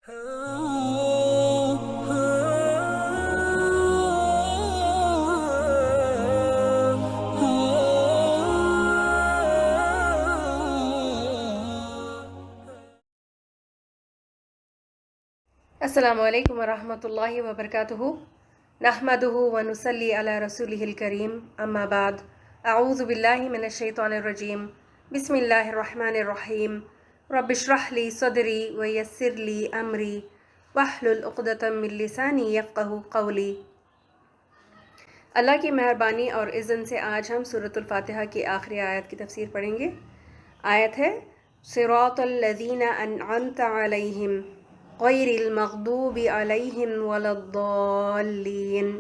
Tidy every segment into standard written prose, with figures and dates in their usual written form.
السلام علیکم ورحمۃ اللہ وبرکاتہ نحمدہ ونصلی علی رسولہ الکریم اما بعد اعوذ باللہ من الشیطان الرجیم بسم اللہ الرحمن الرحیم رب اشرح لی صدری ویسر لی امری واحلل عقدۃ من لسانی یفقہوا قولی۔ اللہ کی مہربانی اور اذن سے آج ہم سورۃ الفاتحہ کی آخری آیت کی تفسیر پڑھیں گے۔ آیت ہے صراط الذین انعمت علیہم غیر المغضوب علیہم ولا الضالین۔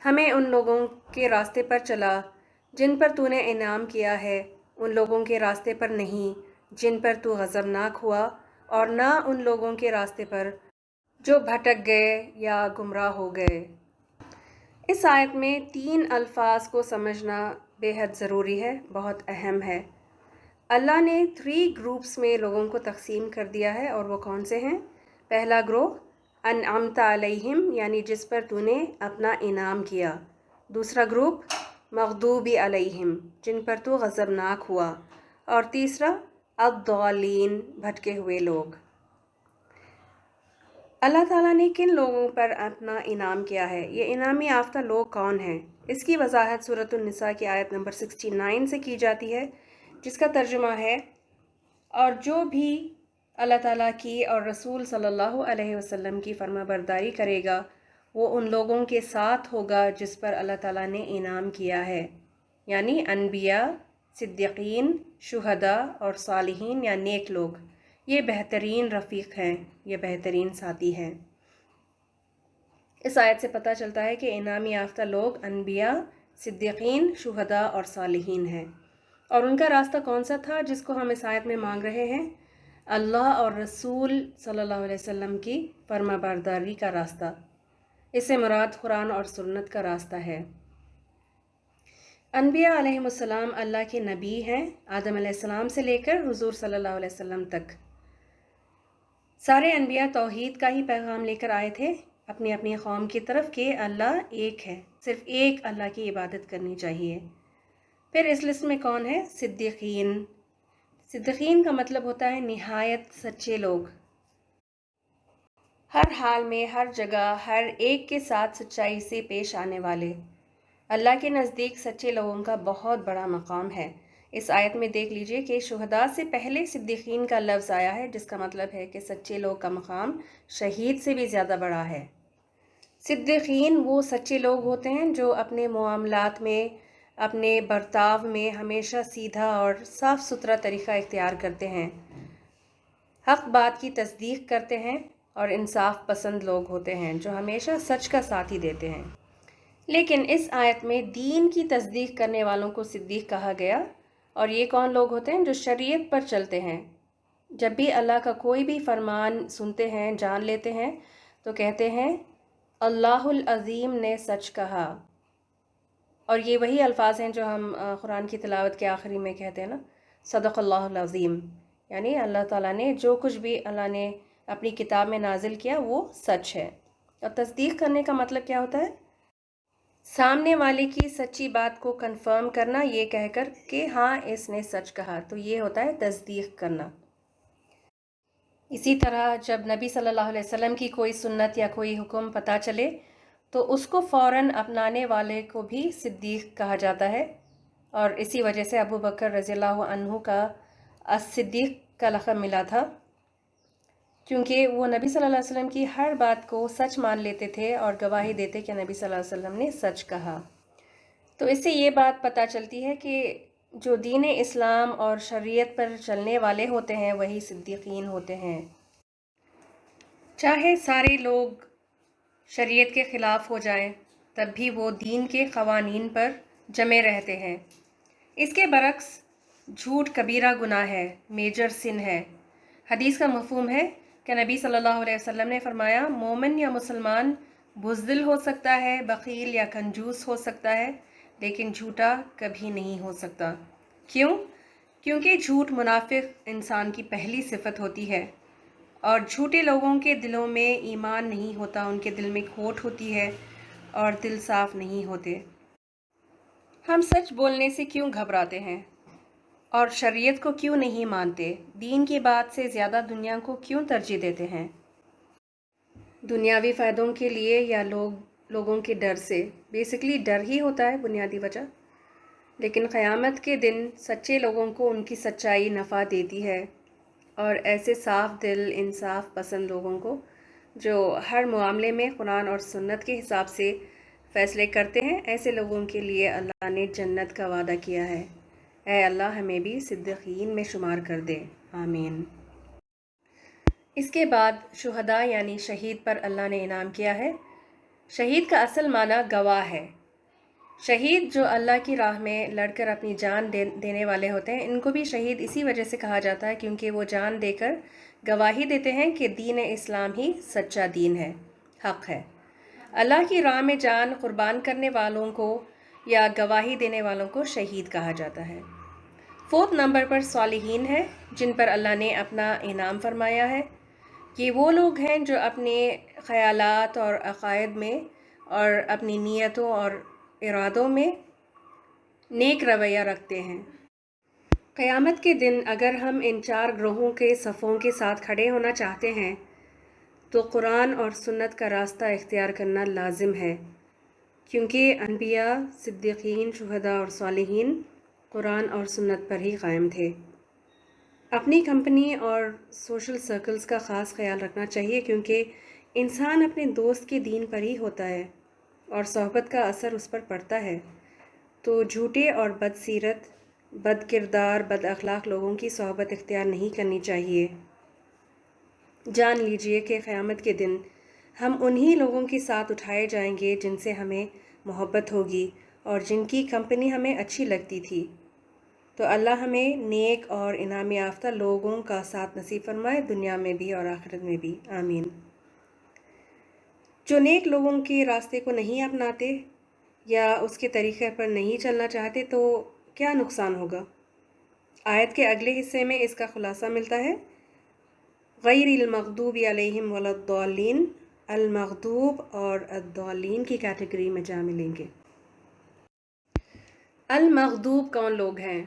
ہمیں ان لوگوں کے راستے پر چلا جن پر تو نے انعام کیا ہے، ان لوگوں کے راستے پر نہیں جن پر تو غضبناک ہوا، اور نہ ان لوگوں کے راستے پر جو بھٹک گئے یا گمراہ ہو گئے۔ اس آیت میں 3 الفاظ کو سمجھنا بے حد ضروری ہے، بہت اہم ہے۔ اللہ نے 3 گروپس میں لوگوں کو تقسیم کر دیا ہے، اور وہ کون سے ہیں؟ پہلا گروہ انعمت علیہم، یعنی جس پر تو نے اپنا انعام کیا۔ دوسرا گروپ مغضوب علیہم، جن پر تو غضبناک ہوا۔ اور تیسرا الضالین، بھٹکے ہوئے لوگ۔ اللہ تعالیٰ نے کن لوگوں پر اپنا انعام کیا ہے؟ یہ انعام یافتہ لوگ کون ہیں؟ اس کی وضاحت سورۃ النساء کی آیت نمبر 69 سے کی جاتی ہے، جس کا ترجمہ ہے، اور جو بھی اللہ تعالیٰ کی اور رسول صلی اللہ علیہ وسلم کی فرما برداری کرے گا وہ ان لوگوں کے ساتھ ہوگا جس پر اللہ تعالیٰ نے انعام کیا ہے، یعنی انبیاء، صدیقین، شہداء اور صالحین یا نیک لوگ۔ یہ بہترین رفیق ہیں، یہ بہترین ساتھی ہیں۔ اس آیت سے پتہ چلتا ہے کہ انعام یافتہ لوگ انبیاء، صدیقین، شہداء اور صالحین ہیں۔ اور ان کا راستہ کون سا تھا جس کو ہم اس آیت میں مانگ رہے ہیں؟ اللہ اور رسول صلی اللہ علیہ وسلم کی فرما برداری کا راستہ۔ اس سے مراد قرآن اور سنت کا راستہ ہے۔ انبیاء علیہم السلام اللہ کے نبی ہیں، آدم علیہ السلام سے لے کر حضور صلی اللہ علیہ وسلم تک۔ سارے انبیاء توحید کا ہی پیغام لے کر آئے تھے اپنی اپنی قوم کی طرف کہ اللہ ایک ہے، صرف ایک اللہ کی عبادت کرنی چاہیے۔ پھر اس لسٹ میں کون ہے؟ صدیقین۔ صدیقین کا مطلب ہوتا ہے نہایت سچے لوگ، ہر حال میں، ہر جگہ، ہر ایک کے ساتھ سچائی سے پیش آنے والے۔ اللہ کے نزدیک سچے لوگوں کا بہت بڑا مقام ہے۔ اس آیت میں دیکھ لیجئے کہ شہداء سے پہلے صدیقین کا لفظ آیا ہے، جس کا مطلب ہے کہ سچے لوگ کا مقام شہید سے بھی زیادہ بڑا ہے۔ صدیقین وہ سچے لوگ ہوتے ہیں جو اپنے معاملات میں، اپنے برتاؤ میں ہمیشہ سیدھا اور صاف ستھرا طریقہ اختیار کرتے ہیں، حق بات کی تصدیق کرتے ہیں، اور انصاف پسند لوگ ہوتے ہیں جو ہمیشہ سچ کا ساتھ ہی دیتے ہیں۔ لیکن اس آیت میں دین کی تصدیق کرنے والوں کو صدیق کہا گیا، اور یہ کون لوگ ہوتے ہیں؟ جو شریعت پر چلتے ہیں۔ جب بھی اللہ کا کوئی بھی فرمان سنتے ہیں، جان لیتے ہیں، تو کہتے ہیں اللہ العظیم نے سچ کہا۔ اور یہ وہی الفاظ ہیں جو ہم قرآن کی تلاوت کے آخری میں کہتے ہیں نا، صدق اللہ العظیم، یعنی اللہ تعالیٰ نے جو کچھ بھی اللہ نے اپنی کتاب میں نازل کیا وہ سچ ہے۔ اور تصدیق کرنے کا مطلب کیا ہوتا ہے؟ سامنے والے کی سچی بات کو کنفرم کرنا، یہ کہہ کر کہ ہاں اس نے سچ کہا، تو یہ ہوتا ہے تصدیق کرنا۔ اسی طرح جب نبی صلی اللہ علیہ وسلم کی کوئی سنت یا کوئی حکم پتہ چلے تو اس کو فوراً اپنانے والے کو بھی صدیق کہا جاتا ہے، اور اسی وجہ سے ابو بکر رضی اللہ عنہ کا الصدیق کا لقب ملا تھا، کیونکہ وہ نبی صلی اللہ علیہ وسلم کی ہر بات کو سچ مان لیتے تھے اور گواہی دیتے کہ نبی صلی اللہ علیہ وسلم نے سچ کہا۔ تو اس سے یہ بات پتہ چلتی ہے کہ جو دین اسلام اور شریعت پر چلنے والے ہوتے ہیں وہی صدیقین ہوتے ہیں۔ چاہے سارے لوگ شریعت کے خلاف ہو جائیں تب بھی وہ دین کے قوانین پر جمے رہتے ہیں۔ اس کے برعکس جھوٹ کبیرہ گناہ ہے، میجر سن ہے۔ حدیث کا مفہوم ہے کہ نبی صلی اللہ علیہ وسلم نے فرمایا، مومن یا مسلمان بزدل ہو سکتا ہے، بخیل یا کنجوس ہو سکتا ہے، لیکن جھوٹا کبھی نہیں ہو سکتا۔ کیوں؟ کیونکہ جھوٹ منافق انسان کی پہلی صفت ہوتی ہے، اور جھوٹے لوگوں کے دلوں میں ایمان نہیں ہوتا، ان کے دل میں کھوٹ ہوتی ہے اور دل صاف نہیں ہوتے۔ ہم سچ بولنے سے کیوں گھبراتے ہیں اور شریعت کو کیوں نہیں مانتے؟ دین کی بات سے زیادہ دنیا کو کیوں ترجیح دیتے ہیں؟ دنیاوی فائدوں کے لیے یا لوگوں کے ڈر سے؟ بیسیکلی ڈر ہی ہوتا ہے بنیادی وجہ۔ لیکن قیامت کے دن سچے لوگوں کو ان کی سچائی نفع دیتی ہے، اور ایسے صاف دل انصاف پسند لوگوں کو جو ہر معاملے میں قرآن اور سنت کے حساب سے فیصلے کرتے ہیں، ایسے لوگوں کے لیے اللہ نے جنت کا وعدہ کیا ہے۔ اے اللہ ہمیں بھی صدیقین میں شمار کر دے، آمین۔ اس کے بعد شہداء یعنی شہید پر اللہ نے انعام کیا ہے۔ شہید کا اصل معنی گواہ ہے۔ شہید جو اللہ کی راہ میں لڑ کر اپنی جان دینے والے ہوتے ہیں، ان کو بھی شہید اسی وجہ سے کہا جاتا ہے کیونکہ وہ جان دے کر گواہی دیتے ہیں کہ دین اسلام ہی سچا دین ہے، حق ہے۔ اللہ کی راہ میں جان قربان کرنے والوں کو یا گواہی دینے والوں کو شہید کہا جاتا ہے۔ 4 نمبر پر صالحین ہے، جن پر اللہ نے اپنا انعام فرمایا ہے۔ یہ وہ لوگ ہیں جو اپنے خیالات اور عقائد میں اور اپنی نیتوں اور ارادوں میں نیک رویہ رکھتے ہیں۔ قیامت کے دن اگر ہم ان 4 گروہوں کے صفوں کے ساتھ کھڑے ہونا چاہتے ہیں تو قرآن اور سنت کا راستہ اختیار کرنا لازم ہے، کیونکہ انبیاء، صدیقین، شہداء اور صالحین قرآن اور سنت پر ہی قائم تھے۔ اپنی کمپنی اور سوشل سرکلز کا خاص خیال رکھنا چاہیے، کیونکہ انسان اپنے دوست کے دین پر ہی ہوتا ہے اور صحبت کا اثر اس پر پڑتا ہے۔ تو جھوٹے اور بد سیرت، بد کردار، بد اخلاق لوگوں کی صحبت اختیار نہیں کرنی چاہیے۔ جان لیجئے کہ قیامت کے دن ہم انہی لوگوں کے ساتھ اٹھائے جائیں گے جن سے ہمیں محبت ہوگی اور جن کی کمپنی ہمیں اچھی لگتی تھی۔ تو اللہ ہمیں نیک اور انعام یافتہ لوگوں کا ساتھ نصیب فرمائے، دنیا میں بھی اور آخرت میں بھی، آمین۔ جو نیک لوگوں کے راستے کو نہیں اپناتے یا اس کے طریقے پر نہیں چلنا چاہتے تو کیا نقصان ہوگا؟ آیت کے اگلے حصے میں اس کا خلاصہ ملتا ہے۔ غیر المغضوب علیہم ولا الضالین، المغضوب اور الضالین کی کیٹیگری میں جا ملیں گے۔ المغضوب کون لوگ ہیں؟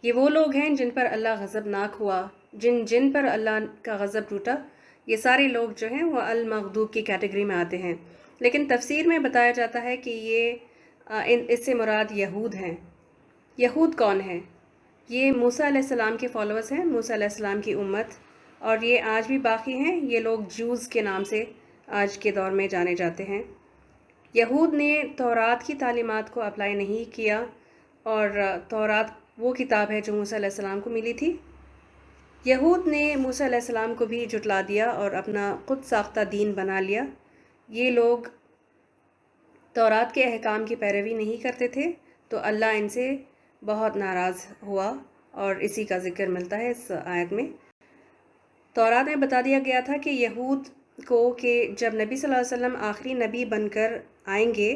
یہ وہ لوگ ہیں جن پر اللہ غضبناک ہوا، جن پر اللہ کا غضب ٹوٹا، یہ سارے لوگ جو ہیں وہ المغضوب کی کیٹیگری میں آتے ہیں۔ لیکن تفسیر میں بتایا جاتا ہے کہ اس سے مراد یہود ہیں۔ یہود کون ہیں؟ یہ موسیٰ علیہ السلام کے فالوورز ہیں، موسیٰ علیہ السلام کی امت، اور یہ آج بھی باقی ہیں۔ یہ لوگ جوز کے نام سے آج کے دور میں جانے جاتے ہیں۔ یہود نے تورات کی تعلیمات کو اپلائی نہیں کیا، اور تورات وہ کتاب ہے جو موسیٰ علیہ السلام کو ملی تھی۔ یہود نے موسیٰ علیہ السلام کو بھی جھٹلا دیا اور اپنا خود ساختہ دین بنا لیا۔ یہ لوگ تورات کے احکام کی پیروی نہیں کرتے تھے، تو اللہ ان سے بہت ناراض ہوا، اور اسی کا ذکر ملتا ہے اس آیت میں۔ تورات میں بتا دیا گیا تھا کہ یہود کو کہ جب نبی صلی اللہ علیہ وسلم آخری نبی بن کر آئیں گے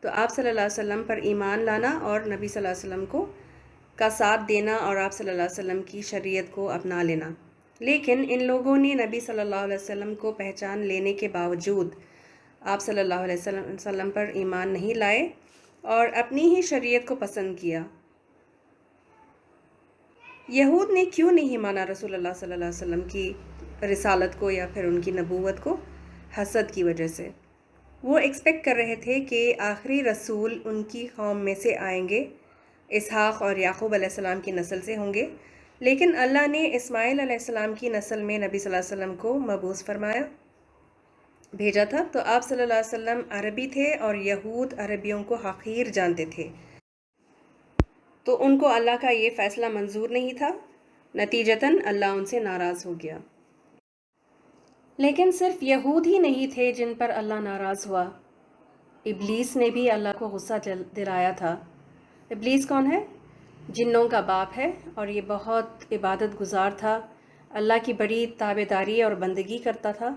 تو آپ صلی اللہ علیہ وسلم پر ایمان لانا اور نبی صلی اللہ علیہ وسلم کا ساتھ دینا اور آپ صلی اللہ علیہ وسلم کی شریعت کو اپنا لینا۔ لیکن ان لوگوں نے نبی صلی اللہ علیہ وسلم کو پہچان لینے کے باوجود آپ صلی اللہ علیہ وسلم پر ایمان نہیں لائے اور اپنی ہی شریعت کو پسند کیا۔ یہود نے کیوں نہیں مانا رسول اللہ صلی اللہ علیہ وسلم کی رسالت کو یا پھر ان کی نبوت کو؟ حسد کی وجہ سے۔ وہ ایکسپیکٹ کر رہے تھے کہ آخری رسول ان کی قوم میں سے آئیں گے، اسحاق اور یعقوب علیہ السلام کی نسل سے ہوں گے، لیکن اللہ نے اسماعیل علیہ السلام کی نسل میں نبی صلی اللہ علیہ وسلم کو مبعوث فرمایا، بھیجا تھا۔ تو آپ صلی اللہ علیہ وسلم عربی تھے اور یہود عربیوں کو حقیر جانتے تھے، تو ان کو اللہ کا یہ فیصلہ منظور نہیں تھا، نتیجتاً اللہ ان سے ناراض ہو گیا۔ لیکن صرف یہود ہی نہیں تھے جن پر اللہ ناراض ہوا، ابلیس نے بھی اللہ کو غصہ دلایا تھا۔ ابلیس کون ہے؟ جنوں کا باپ ہے، اور یہ بہت عبادت گزار تھا، اللہ کی بڑی تابعداری اور بندگی کرتا تھا،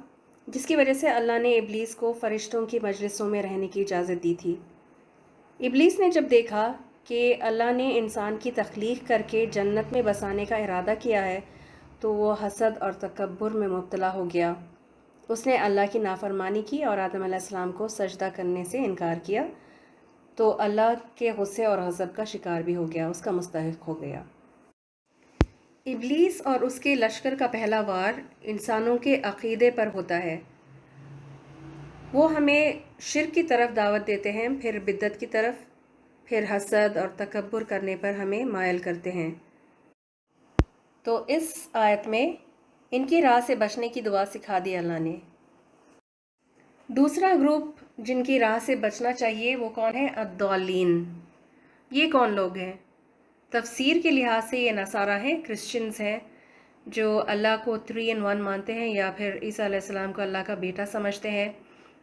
جس کی وجہ سے اللہ نے ابلیس کو فرشتوں کی مجلسوں میں رہنے کی اجازت دی تھی۔ ابلیس نے جب دیکھا کہ اللہ نے انسان کی تخلیق کر کے جنت میں بسانے کا ارادہ کیا ہے، تو وہ حسد اور تکبر میں مبتلا ہو گیا۔ اس نے اللہ کی نافرمانی کی اور آدم علیہ السلام کو سجدہ کرنے سے انکار کیا، تو اللہ کے غصے اور غضب کا شکار بھی ہو گیا، اس کا مستحق ہو گیا۔ ابلیس اور اس کے لشکر کا پہلا وار انسانوں کے عقیدے پر ہوتا ہے۔ وہ ہمیں شرک کی طرف دعوت دیتے ہیں، پھر بدعت کی طرف، پھر حسد اور تکبر کرنے پر ہمیں مائل کرتے ہیں۔ تو اس آیت میں ان کی راہ سے بچنے کی دعا سکھا دی اللہ نے۔ دوسرا گروپ جن کی راہ سے بچنا چاہیے وہ کون ہے؟ الضالین۔ یہ کون لوگ ہیں؟ تفسیر کے لحاظ سے یہ نصارہ ہیں، کرسچنز ہیں، جو اللہ کو 3 in 1 مانتے ہیں یا پھر عیسیٰ علیہ السلام کو اللہ کا بیٹا سمجھتے ہیں۔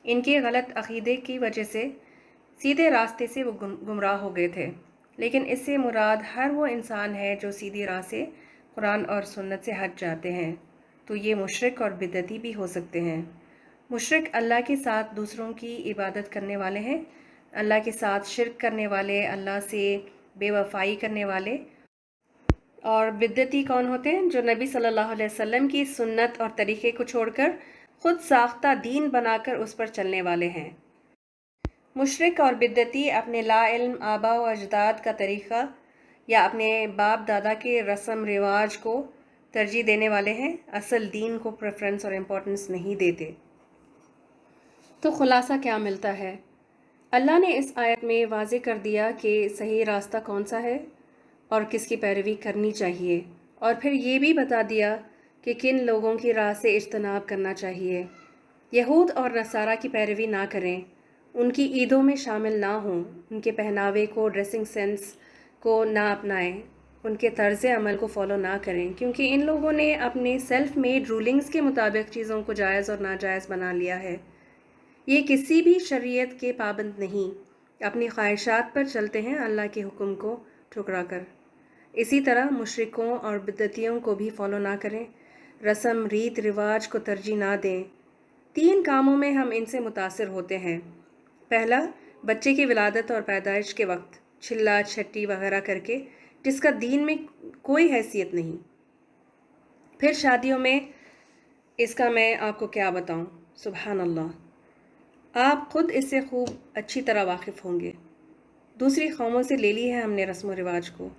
ان کے غلط عقیدے کی وجہ سے سیدھے راستے سے وہ گمراہ ہو گئے تھے، لیکن اس سے مراد ہر وہ انسان ہے جو سیدھی راہ سے قرآن اور سنت سے ہٹ جاتے ہیں، تو یہ مشرک اور بدعتی بھی ہو سکتے ہیں۔ مشرک اللہ کے ساتھ دوسروں کی عبادت کرنے والے ہیں، اللہ کے ساتھ شرک کرنے والے، اللہ سے بے وفائی کرنے والے۔ اور بدعتی کون ہوتے ہیں؟ جو نبی صلی اللہ علیہ وسلم کی سنت اور طریقے کو چھوڑ کر خود ساختہ دین بنا کر اس پر چلنے والے ہیں۔ مشرک اور بدعتی اپنے لا علم آباء و اجداد کا طریقہ یا اپنے باپ دادا کے رسم رواج کو ترجیح دینے والے ہیں، اصل دین کو پریفرنس اور امپورٹنس نہیں دیتے۔ تو خلاصہ کیا ملتا ہے؟ اللہ نے اس آیت میں واضح کر دیا کہ صحیح راستہ کون سا ہے اور کس کی پیروی کرنی چاہیے، اور پھر یہ بھی بتا دیا کہ کن لوگوں کی راہ سے اجتناب کرنا چاہیے۔ یہود اور نصارہ کی پیروی نہ کریں، ان کی عیدوں میں شامل نہ ہوں، ان کے پہناوے کو، ڈریسنگ سینس کو نہ اپنائیں، ان کے طرز عمل کو فالو نہ کریں، کیونکہ ان لوگوں نے اپنے سیلف میڈ رولنگز کے مطابق چیزوں کو جائز اور ناجائز بنا لیا ہے۔ یہ کسی بھی شریعت کے پابند نہیں، اپنی خواہشات پر چلتے ہیں اللہ کے حکم کو ٹھکرا کر۔ اسی طرح مشرکوں اور بدعتیوں کو بھی فالو نہ کریں، رسم ریت رواج کو ترجیح نہ دیں۔ 3 کاموں میں ہم ان سے متاثر ہوتے ہیں۔ پہلا، بچے کی ولادت اور پیدائش کے وقت چھلا چھٹی وغیرہ کر کے، جس کا دین میں کوئی حیثیت نہیں۔ پھر شادیوں میں، اس کا میں آپ کو کیا بتاؤں، سبحان اللہ، آپ خود اس سے خوب اچھی طرح واقف ہوں گے۔ دوسری قوموں سے لے لی ہے ہم نے رسم و رواج کو،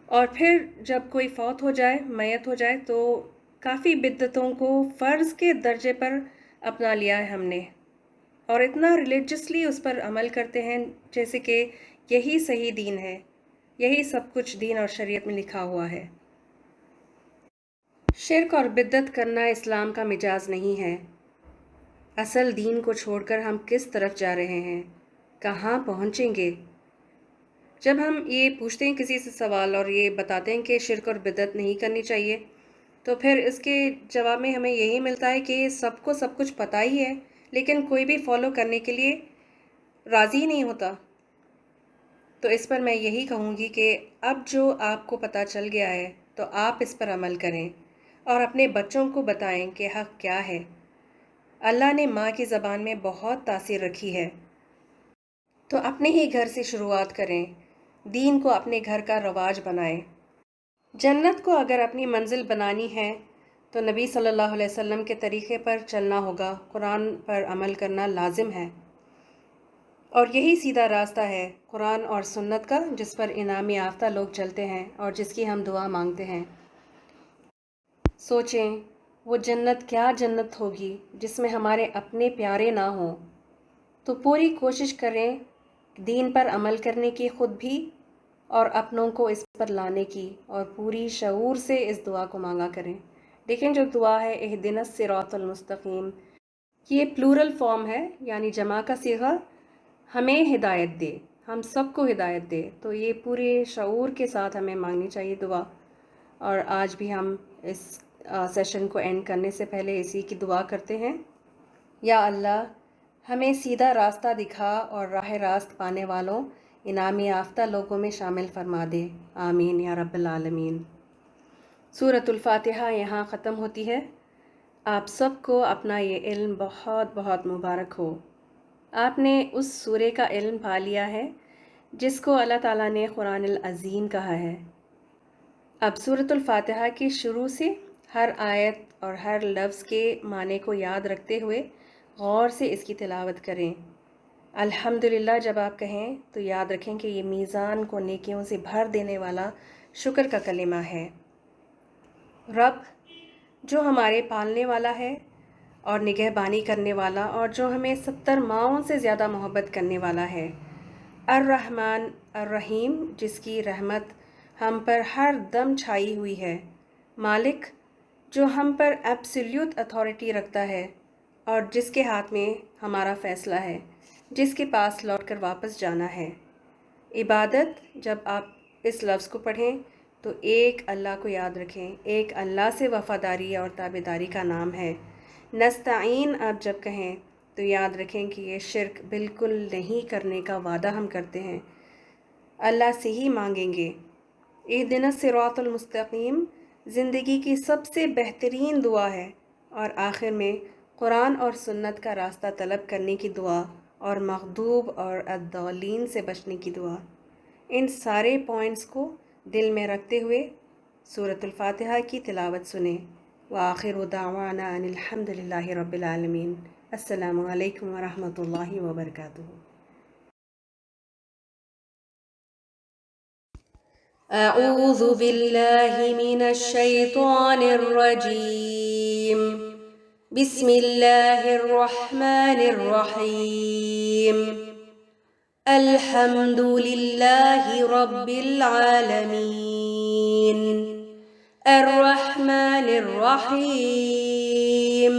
اور پھر جب کوئی فوت ہو جائے، میت ہو جائے، تو کافی بدعتوں کو فرض کے درجے پر اپنا لیا ہے ہم نے، اور اتنا ریلیجسلی اس پر عمل کرتے ہیں جیسے کہ یہی صحیح دین ہے، یہی سب کچھ دین اور شریعت میں لکھا ہوا ہے۔ شرک اور بدعت کرنا اسلام کا مجاز نہیں ہے۔ اصل دین کو چھوڑ کر ہم کس طرف جا رہے ہیں، کہاں پہنچیں گے؟ جب ہم یہ پوچھتے ہیں کسی سے سوال اور یہ بتاتے ہیں کہ شرک اور بدعت نہیں کرنی چاہیے، تو پھر اس کے جواب میں ہمیں یہی ملتا ہے کہ سب کو سب کچھ پتہ ہی ہے، لیکن کوئی بھی فالو کرنے کے لیے راضی نہیں ہوتا۔ تو اس پر میں یہی کہوں گی کہ اب جو آپ کو پتہ چل گیا ہے تو آپ اس پر عمل کریں اور اپنے بچوں کو بتائیں کہ حق کیا ہے۔ اللہ نے ماں کی زبان میں بہت تاثیر رکھی ہے، تو اپنے ہی گھر سے شروعات کریں، دین کو اپنے گھر کا رواج بنائیں۔ جنت کو اگر اپنی منزل بنانی ہے تو نبی صلی اللہ علیہ وسلم کے طریقے پر چلنا ہوگا، قرآن پر عمل کرنا لازم ہے، اور یہی سیدھا راستہ ہے قرآن اور سنت کا، جس پر انعام یافتہ لوگ چلتے ہیں اور جس کی ہم دعا مانگتے ہیں۔ سوچیں وہ جنت کیا جنت ہوگی جس میں ہمارے اپنے پیارے نہ ہوں۔ تو پوری کوشش کریں دین پر عمل کرنے کی، خود بھی اور اپنوں کو اس پر لانے کی، اور پوری شعور سے اس دعا کو مانگا کریں۔ لیکن جو دعا ہے اہدنا الصراط المستقیم، یہ پلورل فارم ہے، یعنی جمع کا صیغہ، ہمیں ہدایت دے، ہم سب کو ہدایت دے، تو یہ پورے شعور کے ساتھ ہمیں مانگنی چاہیے دعا۔ اور آج بھی ہم اس سیشن کو اینڈ کرنے سے پہلے اسی کی دعا کرتے ہیں، یا اللہ ہمیں سیدھا راستہ دکھا اور راہ راست پانے والوں، انعام یافتہ لوگوں میں شامل فرما دے، آمین یا رب العالمین۔ سورۃ الفاتحہ یہاں ختم ہوتی ہے۔ آپ سب کو اپنا یہ علم بہت بہت مبارک ہو۔ آپ نے اس سورے کا علم پا لیا ہے جس کو اللہ تعالیٰ نے قرآن العظیم کہا ہے۔ اب سورۃ الفاتحہ کی شروع سے ہر آیت اور ہر لفظ کے معنی کو یاد رکھتے ہوئے غور سے اس کی تلاوت کریں۔ الحمدللہ جب آپ کہیں تو یاد رکھیں کہ یہ میزان کو نیکیوں سے بھر دینے والا شکر کا کلمہ ہے۔ رب جو ہمارے پالنے والا ہے اور نگہبانی کرنے والا، اور جو ہمیں 70 ماؤں سے زیادہ محبت کرنے والا ہے۔ الرحمن الرحیم جس کی رحمت ہم پر ہر دم چھائی ہوئی ہے۔ مالک جو ہم پر ایبسلیوٹ اتھارٹی رکھتا ہے اور جس کے ہاتھ میں ہمارا فیصلہ ہے، جس کے پاس لوٹ کر واپس جانا ہے۔ عبادت جب آپ اس لفظ کو پڑھیں تو ایک اللہ کو یاد رکھیں، ایک اللہ سے وفاداری اور تابعداری کا نام ہے۔ نستعین آپ جب کہیں تو یاد رکھیں کہ یہ شرک بالکل نہیں کرنے کا وعدہ ہم کرتے ہیں، اللہ سے ہی مانگیں گے۔ اہدنا الصراط المستقیم زندگی کی سب سے بہترین دعا ہے، اور آخر میں قرآن اور سنت کا راستہ طلب کرنے کی دعا اور مغضوب اور الضالین سے بچنے کی دعا۔ ان سارے پوائنٹس کو دل میں رکھتے ہوئے سورۃ الفاتحہ کی تلاوت سنیں۔ وآخر دعوانا ان الحمد للہ رب العالمین۔ السلام علیکم ورحمۃ اللہ وبرکاتہ۔ اعوذ باللہ من الشیطان الرجیم، بسم اللہ الرحمن الرحیم، الحمد للہ رب العالمین، الرحمن الرحیم،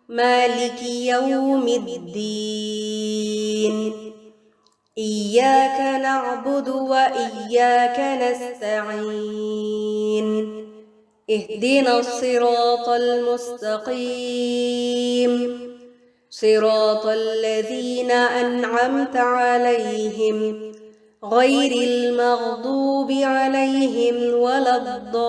مالک یوم الدین، إياك نعبد وإياك نستعين، اهدنا الصراط المستقيم، صراط الذين أنعمت عليهم غير المغضوب عليهم ولا الضالين۔